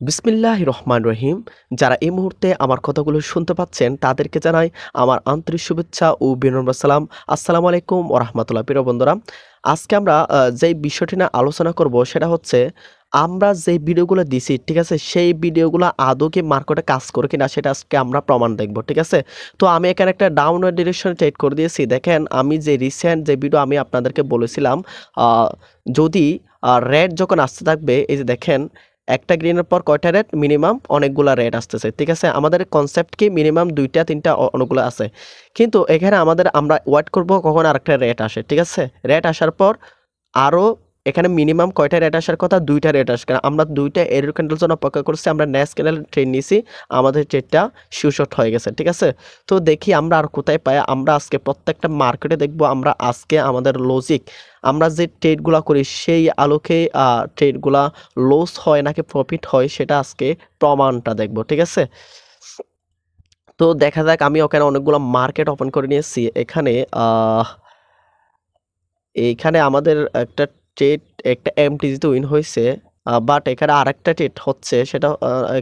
বিসমিল্লাহির রহমান রহিম। যারা এই মুহূর্তে আমার কথাগুলো শুনতে পাচ্ছেন তাদেরকে জানাই আমার আন্তরিক শুভেচ্ছা ও বিনম্র সালাম। আসসালামু আলাইকুম ওয়া রাহমাতুল্লাহ। প্রিয় বন্ধুরা, আজকে আমরা যেই বিষয়টি নিয়ে আলোচনা করব সেটা হচ্ছে আমরা যে ভিডিওগুলো দিছি, ঠিক আছে? সেই ভিডিওগুলো আদৌ কি মার্কেটে কাজ করে কিনা সেটা আজকে আমরা প্রমাণ দেখব, ঠিক আছে? তো আমি এখানে একটা ডাউনওয়ার্ড ডিরেকশন সেট করে দিয়েছি। দেখেন আমি যে রিসেন্ট যে ভিডিও আমি আপনাদেরকে বলেছিলাম, আ যদি রেড যখন আসতে থাকবে, এই যে দেখেন একটা গ্রিনের পর কয়টা রেড? মিনিমাম অনেকগুলা রেড আসতেছে, ঠিক আছে? আমাদের কনসেপ্ট কি মিনিমাম ২ টা ৩ টা অনেকগুলো আছে। কিন্তু এখানে আমরা ওয়েট করব কখন আরেকটা রেড আসে, ঠিক আছে? রেড আসার পর আরো এখানে মিনিমাম কয়টা রেট আসার কথা? ২ টা রেট আসবে। আমরা ২ টা এরর ক্যান্ডেলের জন্য অপেক্ষা করছি। আমরা নেক্সট ক্যান্ডেল ট্রেড নিছি। আমাদের ট্রেডটা শিওর হয়ে গেছে, ঠিক আছে? তো দেখি আমরা আর কোথায় পাই। আমরা আজকে প্রত্যেকটা মার্কেটে দেখব। আমরা আজকে আমাদের লজিক, আমরা যে ট্রেডগুলা করি সেই আলোকে ট্রেডগুলা লস হয় নাকি প্রফিট হয় সেটা আজকে প্রমাণটা দেখব, ঠিক আছে? তো দেখা যাক, আমি ওখানে অনেকগুলো মার্কেট ওপেন করে নিয়েছি। এইখানে আমাদের একটা ট্রেড, একটা এমটিজিতে উইন হইছে। বাট এখানে আরেকটা ট্রেড হচ্ছে, সেটা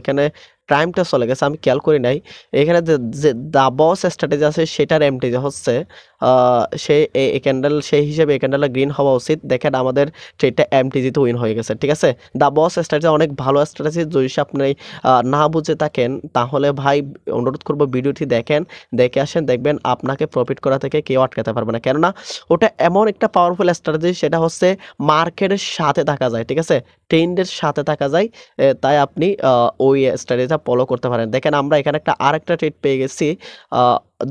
এখানে টাইমটা চলে গেছে, আমি খেয়াল করি নাই। এখানে যে দা বস স্ট্র্যাটেজি আছে সেটার এমটিজি হচ্ছে, আ সে এই ক্যান্ডেল সেই হিসেবে এই ক্যান্ডেলটা গ্রিন হওয়া উচিত। দেখেন আমাদের ট্রেডটা এমটিজিতে উইন হয়ে গেছে, ঠিক আছে? দা বস স্ট্র্যাটেজি অনেক ভালো স্ট্র্যাটেজি। যদি আপনি না বুঝে থাকেন তাহলে ভাই অনুরোধ করব ভিডিওটি দেখেন, দেখে আসেন, দেখবেন আপনাকে প্রফিট করা থেকে কেউ আটকাতে পারবে না। কেননা ওটা এমন একটা পাওয়ারফুল স্ট্র্যাটেজি, সেটা হচ্ছে মার্কেটের সাথে থাকা যায়, ঠিক আছে? ট্রেন্ডের সাথে থাকা যায়। তাই আপনি ওই স্ট্র্যাটেজিটা ফলো করতে পারেন। দেখেন আমরা এখানে আরেকটা ট্রেড পেয়ে গেছি। আ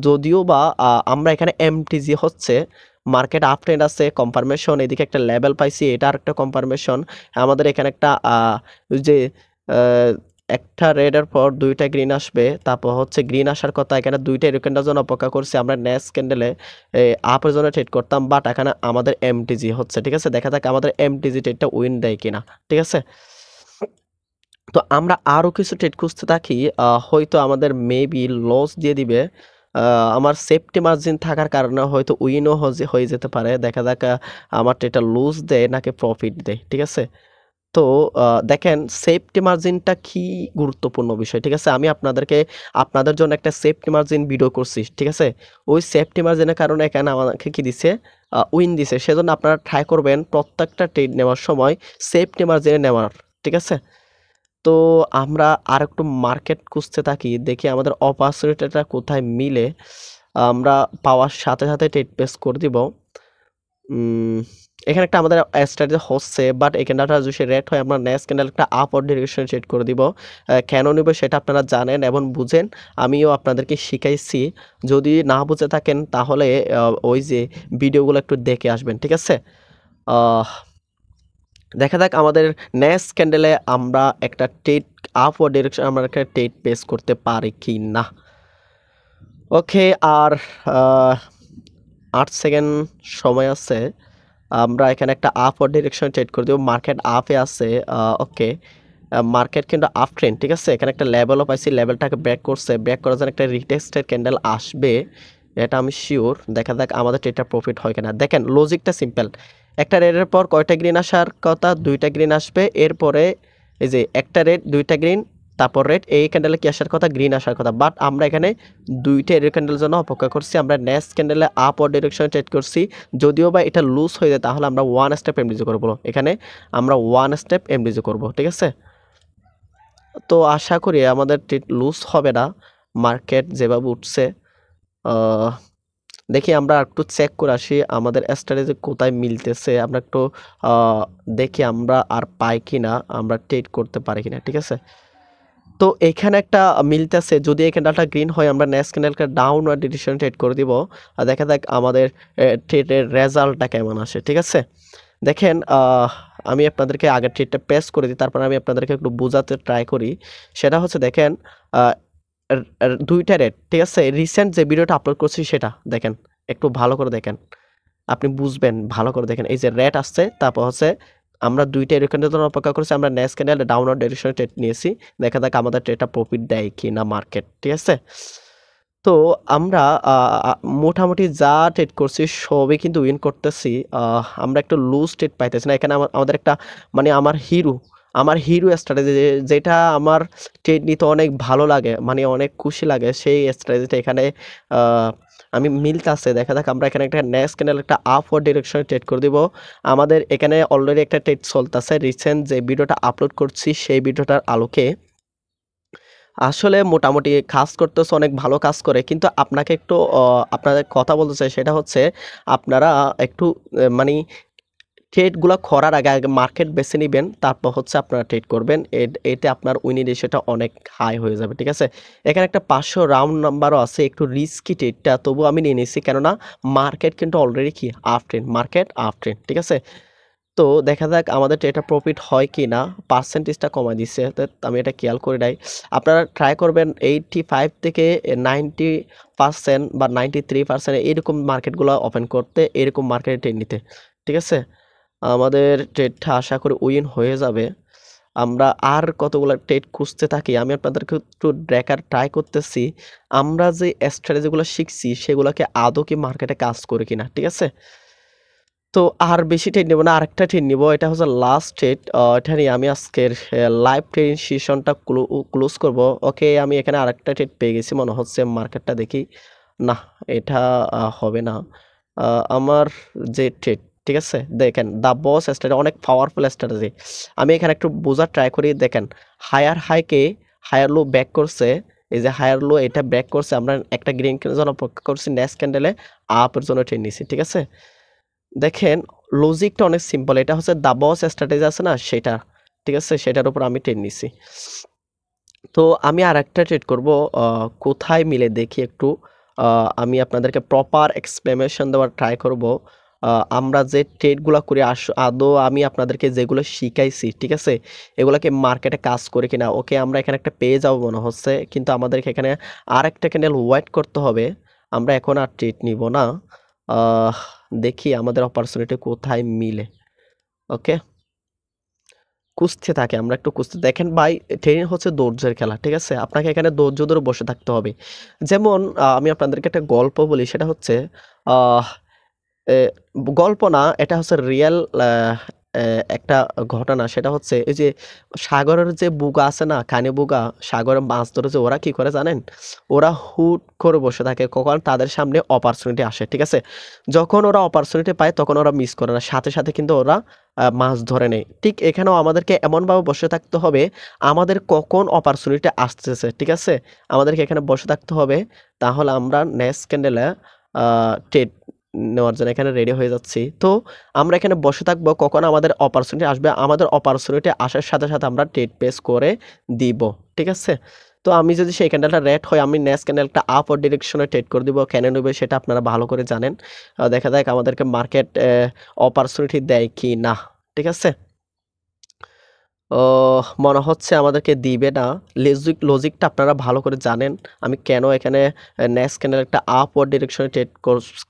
যদিও বা আমরা এখানে এমটিজি হচ্ছে, মার্কেট আপ ট্রেন্ড আছে, কনফার্মেশন, এদিকে একটা লেভেল পাইছি, এটা আরেকটা কনফার্মেশন। আমাদের এখানে ওই যে আ একটা রেডের পর ২ টা গ্রিন আসবে। তারপর হচ্ছে গ্রিন আসার কথা, এখানে ২ টা এরর ক্যান্ডেলের জন্য অপেক্ষা করছি। আমরা নেক্সট ক্যান্ডেলে আপের জন্য ট্রেড করতাম, বাট এখানে আমাদের এমটিজি হচ্ছে, ঠিক আছে? দেখা যাক আমাদের এমটিজি ট্রেডটা উইন দেয় কিনা, ঠিক আছে? তো আমরা আরো কিছু ট্রেড খুঁজতে থাকি। হয়তো আমাদের মেবি লস দিয়ে দিবে। আ আমার সেফটি মার্জিন থাকার কারণে হয়তো উইনও হয়ে যেতে পারে। দেখা যাক আমার ট্রেডটা লুজ দেয় নাকি প্রফিট দেয়, ঠিক আছে? তো দেখেন সেফটি মার্জিনটা কি গুরুত্বপূর্ণ বিষয়, ঠিক আছে? আমি আপনাদের জন্য একটা সেফটি মার্জিন ভিডিও করছি, ঠিক আছে? ওই সেফটি মার্জিনের কারণে এখানে আমাকে কি দিছে? উইন দিছে। সেজন্য আপনারা ট্রাই করবেন প্রত্যেকটা ট্রেড নেওয়ার সময় সেফটি মার্জিনে নেওয়ার, ঠিক আছে? তো আমরা আরেকটু মার্কেট খুঁজতে থাকি। দেখি আমাদের অপরচুনিটিটা কোথায় মিলে। আমরা পাওয়ার সাথে ট্রেড প্লেস করে দিব। উম এখানে একটা আমাদের স্ট্র্যাটেজি হচ্ছে, বাট এই ক্যান্ডেলটা যদি রেড হয় আমরা নেক্সট ক্যান্ডেল একটা আপওয়ার্ড ডিরেকশন সেট করে দিব। কেন নিব সেটা আপনারা জানেন এবং বুঝেন। আমিও আপনাদেরকে শিখাইছি। যদি না বুঝে থাকেন তাহলে ওই যে ভিডিওগুলো একটু দেখে আসবেন, ঠিক আছে? আহ দেখা যাক আমাদের নেক্সট ক্যান্ডেলে আমরা একটা ট্রেড আপওয়ার্ড ডিরেকশন, আমরা একটা ট্রেড প্লেস করতে পারি কিনা। ওকে, আর আহ ৮ সেকেন্ড সময় আছে। আমরা এখানে একটা আপওয়ার্ড ডিরেকশন ট্রেড করে দেব। মার্কেট আপে আছে। ওকে। মার্কেট কিন্তু আপ ট্রেন্ড, ঠিক আছে? এখানে একটা লেভেলও পাইছি। লেভেলটাকে ব্রেক করছে। ব্রেক করার জন্য একটা রিটেস্টেড ক্যান্ডেল আসবে। এটা আমি সিউর। দেখা যাক আমাদের ট্রেডটা প্রফিট হয় কিনা। দেখেন লজিকটা সিম্পল। একটা রেডের পর কয়টা গ্রিন আসার কথা? ২ টা গ্রিন আসবে। এরপরে এই যে একটা রেড, ২ টা গ্রিন, তারপর রেড। এই ক্যান্ডেলে কি আসার কথা? গ্রিন আসার কথা। বাট আমরা এখানে ২ টা এরর ক্যান্ডেলের জন্য অপেক্ষা করছি। আমরা নেক্সট ক্যান্ডেলে আপওয়ার্ড ডিরেকশনে ট্রেড করছি। যদিও বা এটা লুজ হয়ে যায় তাহলে আমরা 1 স্টেপ এমডিজি করব। এখানে আমরা 1 স্টেপ এমডিজি করব, ঠিক আছে? তো আশা করি আমাদের ট্রেড লুজ হবে না। মার্কেট যেভাবে উঠছে, আহ দেখি আমরা একটু চেক করে আসি আমাদের স্ট্র্যাটেজি কোথায় মিলতেছে। আমরা একটু দেখি আমরা আর পাই কিনা, আমরা ট্রেড করতে পারি কিনা, ঠিক আছে? তো এখানে একটা মিলতেছে। যদি এই ক্যান্ডেলটা গ্রিন হয় আমরা নেক্সট ক্যান্ডেলকে ডাউনওয়ার্ড ডিরেকশন ট্রেড করে দিব। আর দেখা যাক আমাদের ট্রেডের রেজাল্টটা কেমন আসে, ঠিক আছে? দেখেন আমি আপনাদেরকে আগের ট্রেডটা পেস করে দিই, তারপর আমি আপনাদেরকে একটু বোঝাতে ট্রাই করি। সেটা হচ্ছে দেখেন, আ এর এর ২ টা রেট, ঠিক আছে? রিসেন্ট যে ভিডিওটা আপলোড করছি সেটা দেখেন। একটু ভালো করে দেখেন। আপনি বুঝবেন, ভালো করে দেখেন। এই যে রেট আসছে, তারপর হচ্ছে আমরা ২ টা এরকমের জন্য অপেক্ষা করছি। আমরা নেক্সট ক্যান্ডেল ডাউনওয়ার্ড ডিরেকশনে ট্রেড নিয়েছি। দেখা যাক আমাদের ট্রেডটা প্রফিট দেয় কিনা মার্কেট, ঠিক আছে? তো আমরা আ আ মোটামুটি যা ট্রেড করছি সবই কিন্তু উইন করতেছি। আমরা একটু লুজ ট্রেড পাইতেছি না। এখানে আমাদের একটা, মানে আমার হিরো, আমার হিরো স্ট্র্যাটেজি যেটা আমার ট্রেড নিতে অনেক ভালো লাগে, মানে অনেক খুশি লাগে, সেই স্ট্র্যাটেজিটা এখানে আমি মিলতাছে। দেখা যাক আমরা এখানে একটা নেক্সট ক্যান্ডেল একটা আপওয়ার্ড ডিরেকশনে ট্রেড করে দিব। আমাদের এখানে অলরেডি একটা ট্রেড চলতেছে, রিসেন্ট যে ভিডিওটা আপলোড করছি সেই ভিডিওটার আলোকে আসলে মোটামুটি কাজ করতেছে, অনেক ভালো কাজ করে। কিন্তু আপনাকে একটু আপনাদের কথা বলতে চাই, সেটা হচ্ছে আপনারা একটু মানে ট্রেডগুলা করার আগে মার্কেট বেছে নিবেন, তারপর হচ্ছে আপনারা ট্রেড করবেন। এতে আপনার উইনিং রেশিওটা অনেক হাই হয়ে যাবে, ঠিক আছে? এখানে একটা 500 রাউন্ড নাম্বারও আছে, একটু রিস্কি ট্রেডটা, তবুও আমি নিয়ে নিচ্ছি, কেননা মার্কেট কিন্তু অলরেডি কি up trend, market up trend, ঠিক আছে? তো দেখা যাক আমাদের এটা প্রফিট হয় কি না। পার্সেন্টেজটা কমায় দিচ্ছে, আমি এটা খেয়াল করে নাই। আপনারা ট্রাই করবেন 85 থেকে 90% বা 93% এরকম মার্কেটগুলো ওপেন করতে, এরকম মার্কেটে ট্রেড নিতে, ঠিক আছে? আমাদের ট্রেডটা আশা করি উইন হয়ে যাবে। আমরা আর কতগুলা ট্রেড খুঁজতে থাকি। আমি আপনাদেরকে একটু দেখার ট্রাই করতেছি, আমরা যে স্ট্র্যাটেজিগুলো শিখছি সেগুলোকে আদৌ কি মার্কেটে কাজ করে কিনা, ঠিক আছে? তো আর বেশি ট্রেড নেব না, আরেকটা ট্রেড নিব। এটা হচ্ছে লাস্ট ট্রেড। এটা নিয়ে আমি আজকের লাইভ ট্রেডিং সেশনটা ক্লোজ করব। ওকে, আমি এখানে আরেকটা ট্রেড পেয়ে গেছি মনে হচ্ছে, মার্কেটটা দেখি। না, এটা হবে না। আমার যে ট্রেড, ঠিক আছে? দেখেন দ্য বস স্ট্র্যাটেজি অনেক পাওয়ারফুল স্ট্র্যাটেজি। আমি এখানে একটু বোঝার ট্রাই করি। দেখেন হায়ার হাইকে হায়ার লো ব্যাক করছে, এই যে হায়ার লো এটা ব্যাক করছে, আমরা একটা গ্রিন ক্যান্ডেলের জন্য অপেক্ষা করছি, নেক্সট ক্যান্ডেলে আপের জন্য ট্রেড নিছি, ঠিক আছে? দেখেন লজিকটা অনেক সিম্পল। এটা হচ্ছে দা বস স্ট্র্যাটেজি আছে না সেটা, ঠিক আছে? সেটার উপর আমি ট্রেড নিছি। তো আমি আরেকটা ট্রেড করব, কোথায় মিলে দেখি একটু। আমি আপনাদেরকে প্রপার এক্সপ্লেনেশন দেওয়ার ট্রাই করব। আমরা যে ট্রেডগুলা করি আদৌ আমি আপনাদেরকে যেগুলো শিখাইছি, ঠিক আছে? এগুলাকে মার্কেটে কাজ করে কিনা। ওকে, আমরা এখানে একটা পেয়ে যাবো মনে হচ্ছে, কিন্তু আমাদেরকে এখানে আরেকটা ক্যান্ডেল ওয়েট করতে হবে। আমরা এখন আর ট্রেড নিব না। আহ দেখি আমাদের অপরচুনিটি কোথায় মিলে। ওকে, খুঁজতে থাকি, আমরা একটু খুঁজতে। দেখেন ভাই, ট্রেনিং হচ্ছে ধৈর্যের খেলা, ঠিক আছে? আপনাকে এখানে ধৈর্য ধরে বসে থাকতে হবে। যেমন আমি আপনাদেরকে একটা গল্প বলি, সেটা হচ্ছে আহ এ গল্প না, এটা হচ্ছে রিয়েল এ একটা ঘটনা। সেটা হচ্ছে এই যে সাগরের যে বুগা আছে না, কানে বুগা, সাগরে মাছ ধরে যে ওরা কি করে জানেন? ওরা হুট করে বসে থাকে কখন তাদের সামনে অপরচুনিটি আসে, ঠিক আছে? যখন ওরা অপরচুনিটি পায় তখন ওরা মিস করে না, সাথে, সাথে কিন্তু ওরা মাছ ধরে নেয়। ঠিক এখানেও আমাদেরকে এমনভাবে বসে থাকতে হবে, আমাদের কখন অপরচুনিটি আসতেছে, ঠিক আছে? আমাদেরকে এখানে বসে থাকতে হবে, তাহলে আমরা নেক্সট ক্যান্ডেলে ট্রেড নেওয়ার জন্য এখানে রেডি হয়ে যাচ্ছি। তো আমরা এখানে বসে থাকবো, কখন আমাদের অপরচুনিটি আসবে, আমাদের অপরচুনিটি আসার সাথে, সাথে আমরা ট্রেড প্লেস করে দিব, ঠিক আছে? তো আমি যদি সেই ক্যান্ডেলটা রেড হয়, আমি নেক্সট ক্যান্ডেলটা আপওয়ার্ড ডিরেকশনে ট্রেড করে দিব। কেন নেবে সেটা আপনারা ভালো করে জানেন। দেখা যাক আমাদেরকে মার্কেট অপরচুনিটি দেয় কি না, ঠিক আছে? মনে হচ্ছে আমাদেরকে দিবে না। লজিকটা আপনারা ভালো করে জানেন। আমি কেন এখানে নেক্সট ক্যান্ডেল একটা আপওয়ার্ড ডিরেকশনে ট্রেড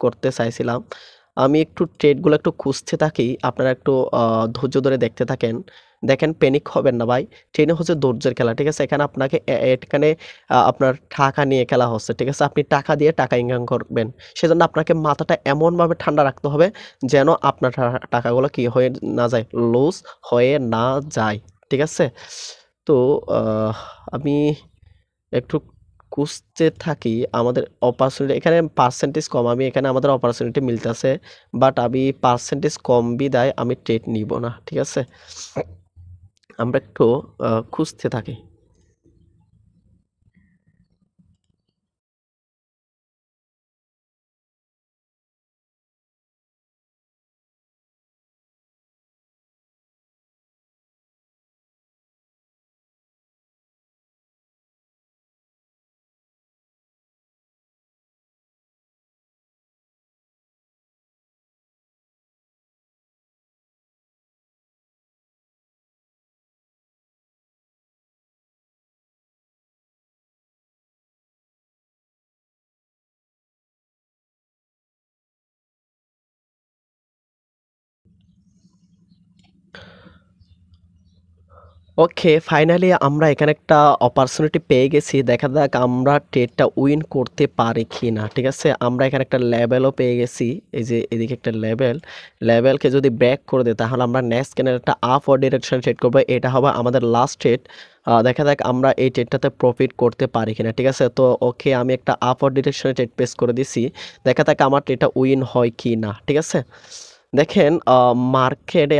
করতে চাইছিলাম। আমি একটু ট্রেডগুলো একটু খুঁজতে থাকি। আপনারা একটু ধৈর্য ধরে দেখতে থাকেন। দেখেন প্যানিক হবেন না ভাই। ট্রেডিং হচ্ছে ধৈর্যের খেলা, ঠিক আছে? এখানে আপনাকে এখানে আপনার টাকা নিয়ে খেলা হচ্ছে, ঠিক আছে? আপনি টাকা দিয়ে টাকা ইনকাম করবেন। সেজন্য আপনাকে মাথাটা এমনভাবে ঠান্ডা রাখতে হবে যেন আপনার টাকাগুলো কি হয়ে না যায়, লুজ হয়ে না যায়। ঠিক আছে? তো আহ আমি একটু খুঁজতে থাকি আমাদের অপরচুনিটি, এখানে পার্সেন্টেজ কম। আমি এখানে আমাদের অপরচুনিটি মিলতেছে। বাট আমি পার্সেন্টেজ কম বিদায় আমি ট্রেড নিব না। ঠিক আছে? আমরা একটু খুঁজতে থাকি। ওকে, ফাইনালি আমরা এখানে একটা অপরচুনিটি পেয়ে গেছি। দেখা যাক আমরা ট্রেডটা উইন করতে পারি কিনা। ঠিক আছে? আমরা এখানে একটা লেভেলও পেয়ে গেছি। এই যে এদিকে একটা লেভেলকে যদি ব্রেক করে দেই তাহলে আমরা নেক্সট ক্যান্ডেল একটা আপওয়ার্ড ডিরেকশন ট্রেড করব। এটা হবে আমাদের লাস্ট ট্রেড। দেখা যাক আমরা এই ট্রেডটাতে প্রফিট করতে পারি কিনা। ঠিক আছে? তো ওকে, আমি একটা আপওয়ার্ড ডিরেকশনে ট্রেড প্লেস করে দিছি। দেখা যাক আমার ট্রেডটা উইন হয় কিনা। ঠিক আছে? দেখেন মার্কেটে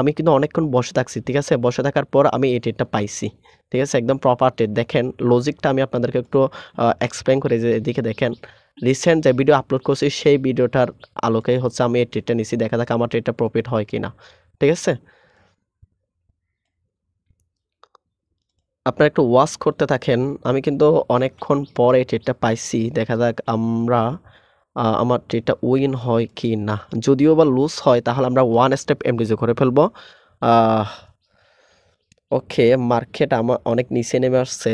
আমি কিন্তু অনেকক্ষণ বসে থাকছি। ঠিক আছে? বসে থাকার পর আমি এই ট্রেডটা পাইছি। ঠিক আছে? একদম প্রপার ট্রেড। দেখেন লজিকটা আমি আপনাদেরকে একটু এক্সপ্লেইন করি যে এদিকে দেখেন। রিসেন্ট যে ভিডিও আপলোড করছি সেই ভিডিওটার আলোকেই হচ্ছে আমি এই ট্রেডটা নিছি। দেখা যাক আমার ট্রেডটা প্রফিট হয় কিনা। ঠিক আছে? আপনারা একটু ওয়াচ করতে থাকেন। আমি কিন্তু অনেকক্ষণ পরে এই ট্রেডটা পাইছি। দেখা যাক আমার ট্রেডটা উইন হয় কি না। যদিও বা লুজ হয় তাহলে আমরা 1 স্টেপ এমডিজি করে ফেলবো। আহ ওকে, মার্কেট আমার অনেক নিচে নেমে আসছে।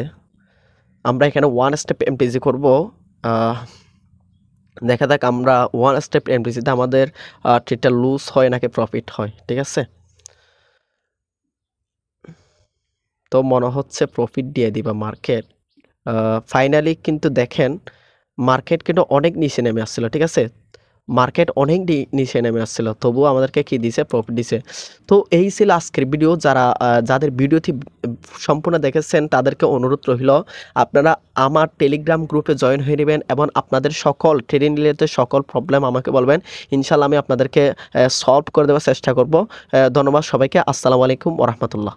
আমরা এখানে 1 স্টেপ এমডিজি করব। আহ দেখা যাক আমরা 1 স্টেপ এমডিজিতে আমাদের ট্রেডটা লুজ হয় নাকি প্রফিট হয়। ঠিক আছে? তো মনে হচ্ছে প্রফিট দিয়ে দিবা মার্কেট। ফাইনালি কিন্তু দেখেন মার্কেট কিন্তু অনেক নিচে নেমে আসছিল। ঠিক আছে? মার্কেট অনেক নিচে নেমে আসছিল, তবুও আমাদেরকে কি দিছে? প্রফিট দিছে। তো এই ছিল আজকের ভিডিও। যাদের ভিডিওটি সম্পূর্ণ দেখেছেন তাদেরকে অনুরোধ রইল আপনারা আমার টেলিগ্রাম গ্রুপে জয়েন হয়ে নেবেন এবং আপনাদের সকল ট্রেডিং রিলেটেড সকল প্রবলেম আমাকে বলবেন। ইনশাল্লাহ আমি আপনাদেরকে সলভ করে দেওয়ার চেষ্টা করব। ধন্যবাদ সবাইকে। আসসালামু আলাইকুম ওয়া রাহমাতুল্লাহ।